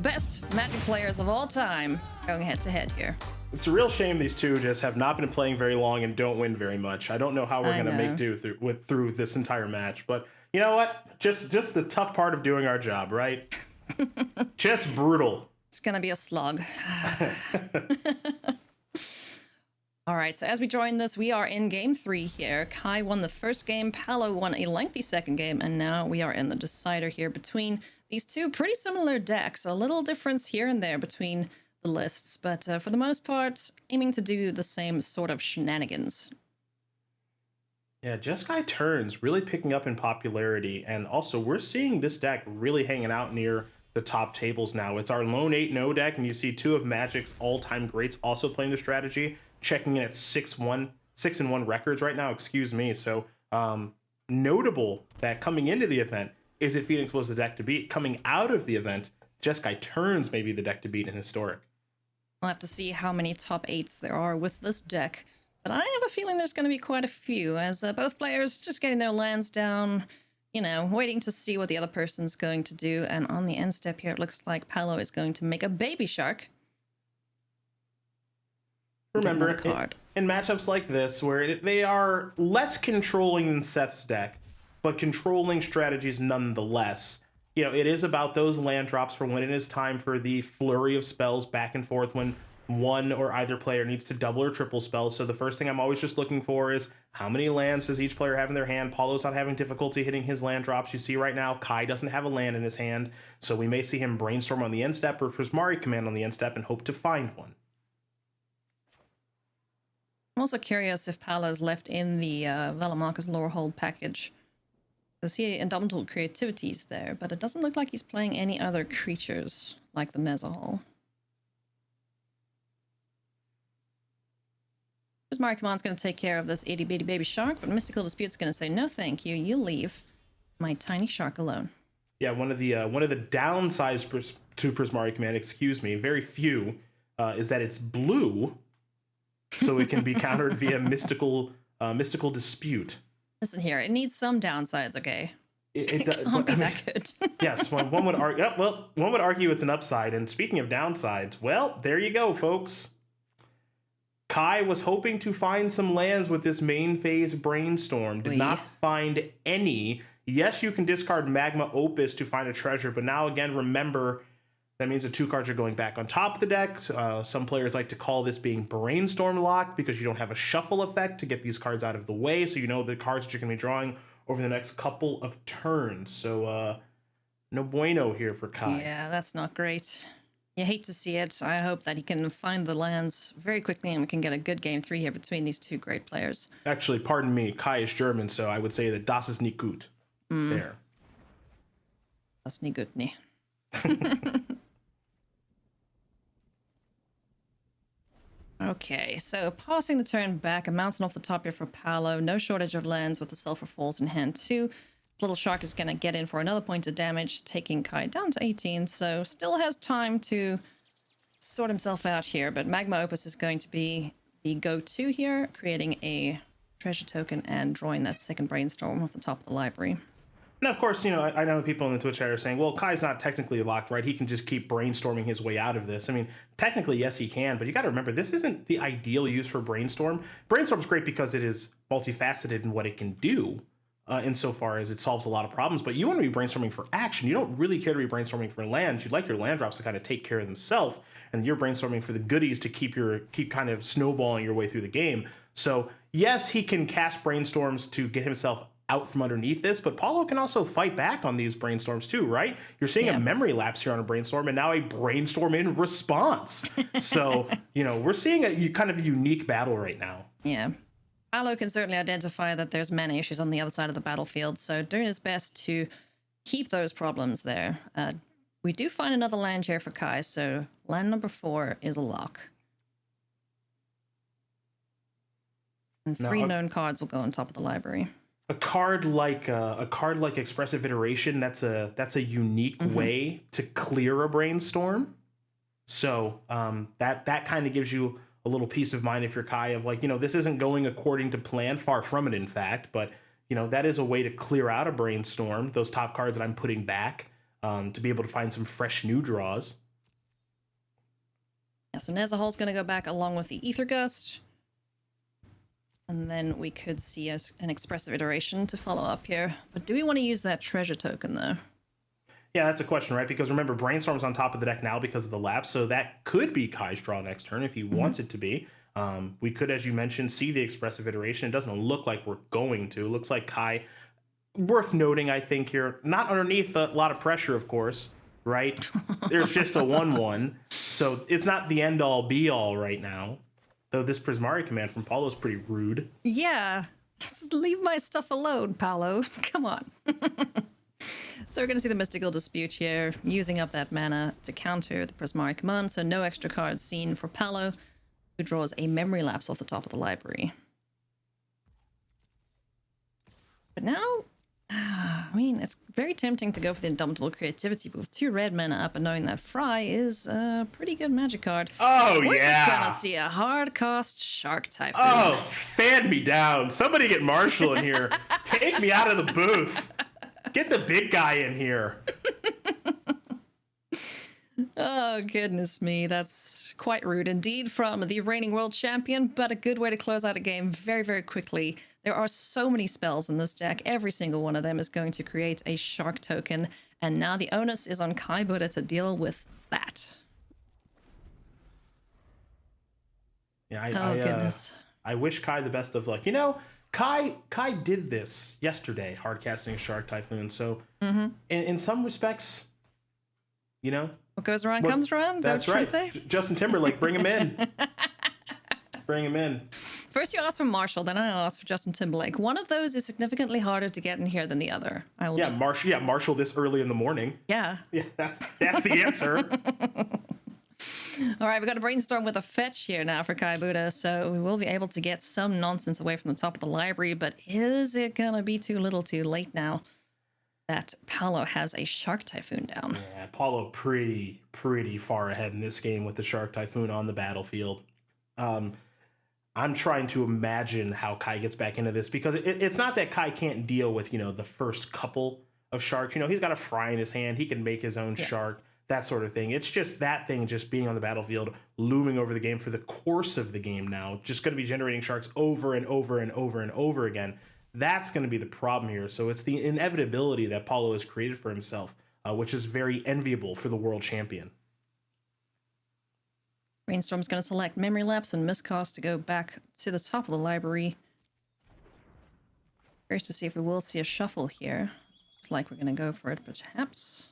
best Magic players of all time going head to head here. It's a real shame these two just have not been playing very long and don't win very much. I don't know how we're going to make do through this entire match, but you know what? Just the tough part of doing our job, right? Just brutal. It's going to be a slog. All right, so as we join this, we are in game 3 here. Kai won the first game, Paulo won a lengthy second game, and now we are in the decider here between these two pretty similar decks. A little difference here and there between the lists, but for the most part, aiming to do the same sort of shenanigans. Yeah, Jeskai Turns really picking up in popularity, and also we're seeing this deck really hanging out near the top tables now. It's our lone 8-0 deck, and you see two of Magic's all-time greats also playing the strategy, checking in at 6-1 records right now, excuse me. So notable that coming into the event, Is It Phoenix was the deck to beat. Coming out of the event, Jeskai Turns may be the deck to beat in Historic. We'll have to see how many top 8s there are with this deck, but I have a feeling there's going to be quite a few, as both players just getting their lands down, you know, waiting to see what the other person's going to do. And on the end step here, it looks like Paulo is going to make a baby shark. Remember, in matchups like this, where they are less controlling than Seth's deck, but controlling strategies nonetheless, you know, it is about those land drops for when it is time for the flurry of spells back and forth when one or either player needs to double or triple spells. So the first thing I'm always just looking for is how many lands does each player have in their hand. Paulo's not having difficulty hitting his land drops. You see right now, Kai doesn't have a land in his hand, so we may see him brainstorm on the end step or Prismari command on the end step and hope to find one. I'm also curious if Paulo's left in the Velamarcus Lorehold package. I see Indomitable Creativities there, but it doesn't look like he's playing any other creatures like the Nezahal. Prismari Command's going to take care of this itty bitty baby shark, but Mystical Dispute's going to say, no thank you, you leave my tiny shark alone. Yeah, one of the downsides to Prismari Command, excuse me, very few, is that it's blue, so it can be countered via mystical dispute. Listen here, it needs some downsides, okay? It can't be that good. Yes, one would argue. Well, one would argue it's an upside. And speaking of downsides, well, there you go, folks. Kai was hoping to find some lands with this main phase brainstorm. Did not find any. Yes, you can discard Magma Opus to find a treasure, but now again, remember, that means the 2 cards are going back on top of the deck. Some players like to call this being brainstorm locked because you don't have a shuffle effect to get these cards out of the way. So you know the cards that you're going to be drawing over the next couple of turns. So no bueno here for Kai. Yeah, that's not great. You hate to see it. I hope that he can find the lands very quickly and we can get a good game 3 here between these two great players. Actually, pardon me, Kai is German, so I would say that das ist nicht gut. There. Das nicht gut, nee. Okay, so passing the turn back, a mountain off the top here for Paulo. No shortage of lands with the Sulphur Falls in hand too. Little Shark is going to get in for another point of damage, taking Kai down to 18, so still has time to sort himself out here, but Magma Opus is going to be the go-to here, creating a treasure token and drawing that second brainstorm off the top of the library. And of course, you know, I know people in the Twitch chat are saying, well, Kai's not technically locked, right? He can just keep brainstorming his way out of this. I mean, technically, yes, he can, but you got to remember, this isn't the ideal use for Brainstorm. Brainstorm's great because it is multifaceted in what it can do, insofar as it solves a lot of problems, but you want to be brainstorming for action. You don't really care to be brainstorming for lands. You'd like your land drops to kind of take care of themselves, and you're brainstorming for the goodies to keep kind of snowballing your way through the game. So yes, he can cast brainstorms to get himself out from underneath this, but Paulo can also fight back on these brainstorms too, right? You're seeing a memory lapse here on a brainstorm and now a brainstorm in response. So, you know, we're seeing a kind of unique battle right now. Yeah. Paulo can certainly identify that there's mana issues on the other side of the battlefield, so doing his best to keep those problems there. We do find another land here for Kai, so land number 4 is a lock. And 3 known cards will go on top of the library. A card like Expressive Iteration, that's a unique way to clear a brainstorm. So that kind of gives you a little peace of mind if you're Kai of like, you know, this isn't going according to plan, far from it in fact, but you know, that is a way to clear out a brainstorm, those top cards that I'm putting back, to be able to find some fresh new draws. Yeah, so Nezahul's going to go back along with the Ether Gust. And then we could see an expressive iteration to follow up here. But do we want to use that treasure token, though? Yeah, that's a question, right? Because remember, Brainstorm's on top of the deck now because of the lapse, so that could be Kai's draw next turn if he wants it to be. We could, as you mentioned, see the expressive iteration. It doesn't look like we're going to. It looks like Kai, worth noting, I think, here, not underneath a lot of pressure, of course, right? There's just a 1/1, so it's not the end-all, be-all right now. Though this Prismari command from Paulo is pretty rude. Yeah, just leave my stuff alone, Paulo. Come on. So we're going to see the Mystical Dispute here, using up that mana to counter the Prismari command, so no extra cards seen for Paulo, who draws a Memory Lapse off the top of the library. But now, I mean, it's very tempting to go for the Indomitable Creativity, but with 2 red mana up and knowing that Fry is a pretty good magic card. Oh, we're yeah. just going to see a hard cost Shark Typhoon. Oh, fan me down. Somebody get Marshall in here. Take me out of the booth. Get the big guy in here. Oh, goodness me. That's quite rude indeed from the reigning world champion, but a good way to close out a game very, very quickly. There are so many spells in this deck. Every single one of them is going to create a shark token, and now the onus is on Kai Budde to deal with that. Yeah, goodness. I wish Kai the best of luck. You know, Kai did this yesterday, hard casting Shark Typhoon. So in some respects, you know, what goes around comes around. That's right. Say? Justin Timberlake, bring him in. Bring him in. First you ask for Marshall, then I ask for Justin Timberlake. One of those is significantly harder to get in here than the other. Marshall this early in the morning. Yeah. Yeah, that's the answer. All right, we've got to brainstorm with a fetch here now for Kai Budde, so we will be able to get some nonsense away from the top of the library, but is it going to be too little too late now that Paulo has a Shark Typhoon down? Yeah, Paulo pretty far ahead in this game with the Shark Typhoon on the battlefield. I'm trying to imagine how Kai gets back into this, because it's not that Kai can't deal with, you know, the first couple of sharks. You know, he's got a Fry in his hand. He can make his own shark. That sort of thing. It's just that thing just being on the battlefield, looming over the game for the course of the game now, just going to be generating sharks over and over and over and over again. That's going to be the problem here. So it's the inevitability that Paulo has created for himself, which is very enviable for the world champion. Brainstorm's going to select Memory Lapse and Miscast to go back to the top of the library. Curious to see if we will see a shuffle here. It's like we're going to go for it, perhaps.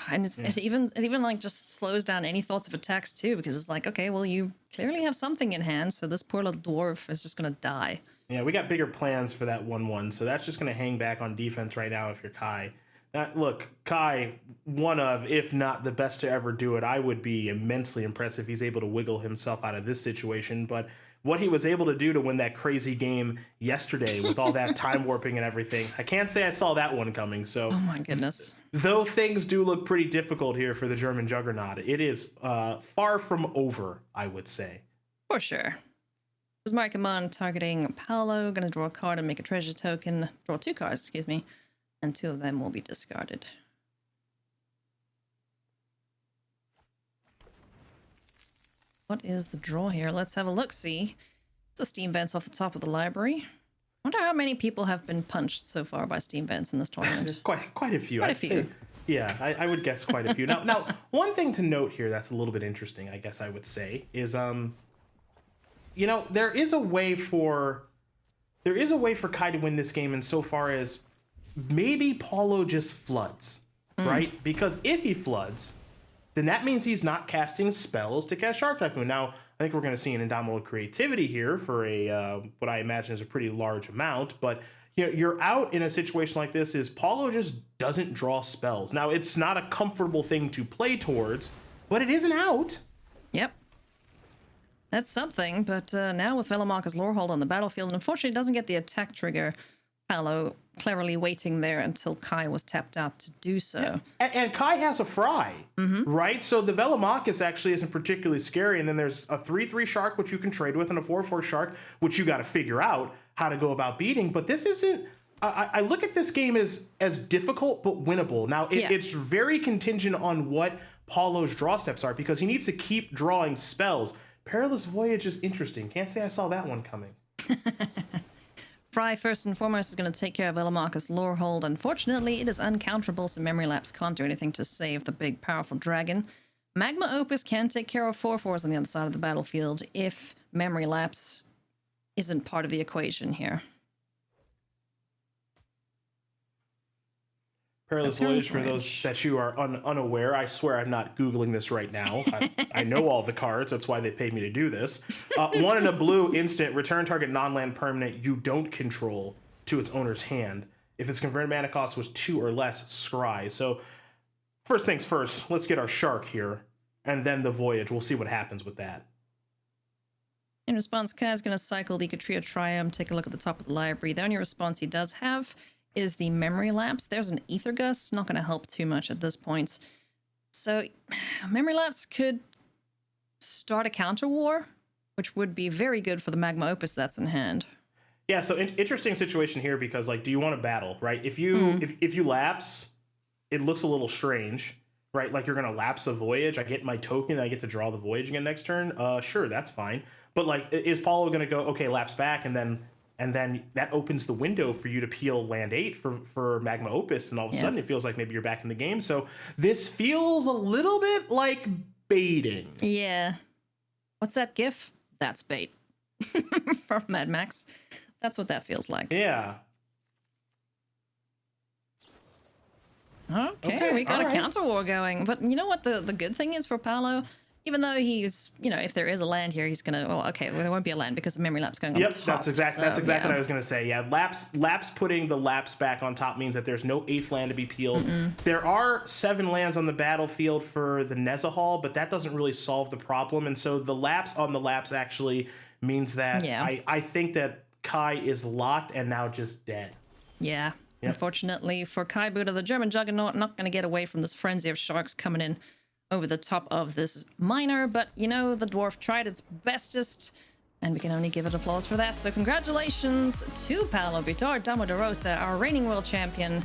And it even like just slows down any thoughts of attacks too, because it's like, okay, well, you clearly have something in hand, so this poor little dwarf is just gonna die. Yeah, we got bigger plans for that 1/1, so that's just gonna hang back on defense right now if you're Kai. Look, Kai, one of, if not the best to ever do it. I would be immensely impressed if he's able to wiggle himself out of this situation, but what he was able to do to win that crazy game yesterday with all that time warping and everything, I can't say I saw that one coming. So, oh my goodness. Though things do look pretty difficult here for the German juggernaut, it is far from over, I would say. For sure. Prismari command targeting Paulo, gonna draw a card and make a treasure token. Draw 2 cards, excuse me, and 2 of them will be discarded. What is the draw here? Let's have a look-see. It's a Steam Vents off the top of the library. I wonder how many people have been punched so far by Steam Vents in this tournament. Quite a few. Quite a few. Yeah, I would guess quite a few. Now, one thing to note here that's a little bit interesting, I guess I would say, is you know, there is a way for Kai to win this game insofar as maybe Paulo just floods, right? Because if he floods, then that means he's not casting spells to cast Shark Typhoon. Now, I think we're going to see an Indomitable Creativity here for a what I imagine is a pretty large amount, but you know, you're out in a situation like this is Paulo just doesn't draw spells. Now, it's not a comfortable thing to play towards, but it is an out. Yep. That's something, but now with Velamarca's Lorehold on the battlefield, and unfortunately doesn't get the attack trigger, Paulo cleverly waiting there until Kai was tapped out to do so. Yeah. And Kai has a Fry, right? So the Velamarcus actually isn't particularly scary, and then there's a 3/3 shark, which you can trade with, and a 4/4 shark, which you got to figure out how to go about beating. But this isn't I look at this game as difficult but winnable. Now it's very contingent on what Paulo's draw steps are, because he needs to keep drawing spells. Perilous Voyage is interesting. Can't say I saw that one coming. Fry, first and foremost, is going to take care of Ilamarcus Lorehold. Unfortunately, it is uncounterable, so Memory Lapse can't do anything to save the big, powerful dragon. Magma Opus can take care of 4/4s on the other side of the battlefield if Memory Lapse isn't part of the equation here. Perilous Voyage, for those that you are unaware, I swear I'm not Googling this right now. I know all the cards. That's why they paid me to do this. 1 in a blue instant, return target non-land permanent you don't control to its owner's hand. If its converted mana cost was 2 or less, scry. So first things first, let's get our shark here, and then the Voyage. We'll see what happens with that. In response, Kai's going to cycle the Katria Triumph, take a look at the top of the library. The only response he does have is the Memory Lapse. There's an Ether Gust, not going to help too much at this point. So Memory Lapse could start a counter war, which would be very good for the Magma Opus that's in hand. Yeah, so interesting situation here, because like, do you want to battle, right? If you lapse, it looks a little strange, right? Like, you're going to lapse a Voyage, I get my token, I get to draw the Voyage again next turn. Sure, that's fine. But like, is Paulo going to go, okay, lapse back, and then that opens the window for you to peel land 8 for Magma Opus, and all of a sudden it feels like maybe you're back in the game. So this feels a little bit like baiting. Yeah. What's that gif? That's bait. From Mad Max. That's what that feels like. Yeah. Okay, we got a counter war going. But you know what the good thing is for Paulo? Even though he's, if there is a land here, he's gonna. Well, okay, well, there won't be a land because of Memory Lapse going on top. That's exactly what I was gonna say. Yeah, lapse putting the lapse back on top means that there's no 8th land to be peeled. There are 7 lands on the battlefield for the Nezahal, but that doesn't really solve the problem. And so the lapse on the lapse actually means that I think that Kai is locked and now just dead. Yeah. Yep. Unfortunately for Kai Budde, the German Juggernaut, not going to get away from this frenzy of sharks coming in over the top of this miner, but the dwarf tried its bestest, and we can only give it applause for that. So congratulations to Paulo, Vitor, Damo, Rosa, our reigning world champion.